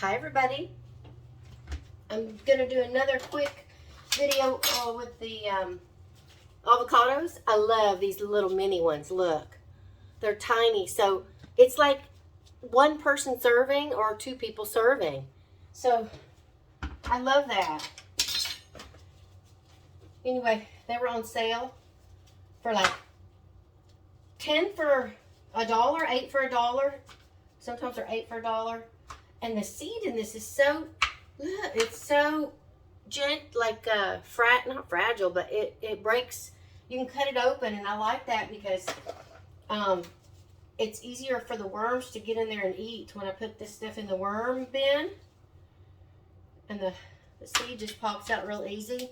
Hi everybody. I'm going to do another quick video with the avocados. I love these little mini ones. Look, they're tiny. So it's like one person serving or two people serving. So I love that. Anyway, they were on sale for like 10 for $1, 8 for $1. Sometimes they're 8 for $1. And the seed in this is so, look, it's so like not fragile, but it breaks. You can cut it open, and I like that because it's easier for the worms to get in there and eat when I put this stuff in the worm bin. And the seed just pops out real easy,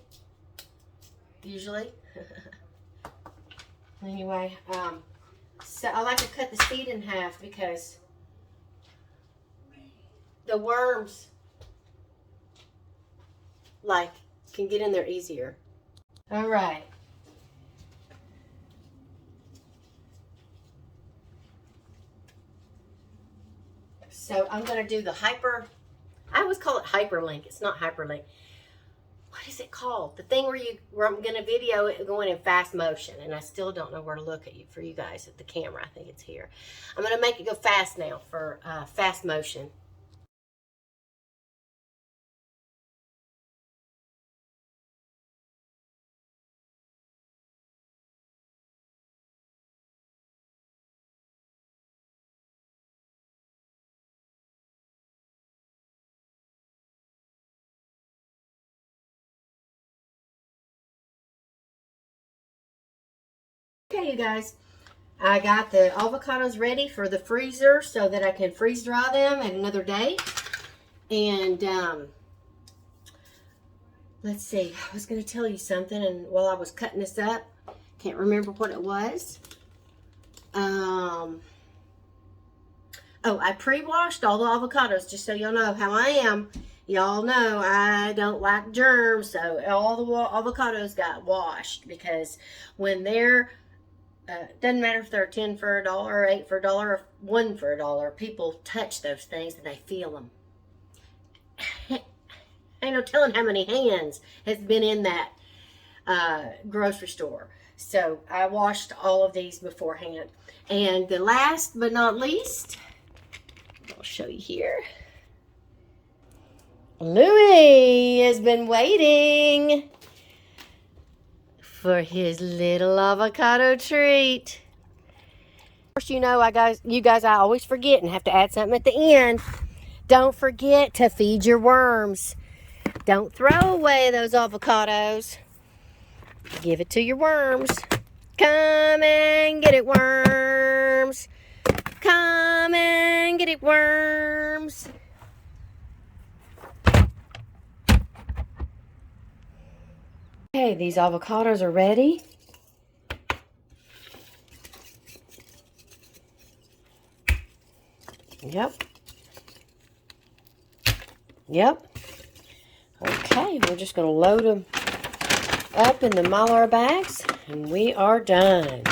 usually. Anyway, so I like to cut the seed in half because the worms can get in there easier. All right. So I'm going to do the I always call it hyperlink. It's not hyperlink. What is it called? The thing where I'm going to video it going in fast motion, and I still don't know where to look for you guys at the camera. I think it's here. I'm going to make it go fast now for fast motion. Okay, you guys, I got the avocados ready for the freezer so that I can freeze dry them at another day. And let's see, I was going to tell you something, and while I was cutting this up, can't remember what it was. Oh, I pre-washed all the avocados, just so y'all know how I am. Y'all know I don't like germs, so all the avocados got washed, because when they're doesn't matter if they're 10 for $1 or 8 for $1 or 1 for $1. People touch those things and they feel them. Ain't no telling how many hands has been in that grocery store. So I washed all of these beforehand. And the last but not least, I'll show you here. Louis has been waiting for his little avocado treat. Of course, you know, you guys, I always forget and have to add something at the end. Don't forget to feed your worms. Don't throw away those avocados. Give it to your worms. Come and get it, worms. Come and get it, worms. Okay, these avocados are ready. Yep. Okay, we're just going to load them up in the Mylar bags, and we are done.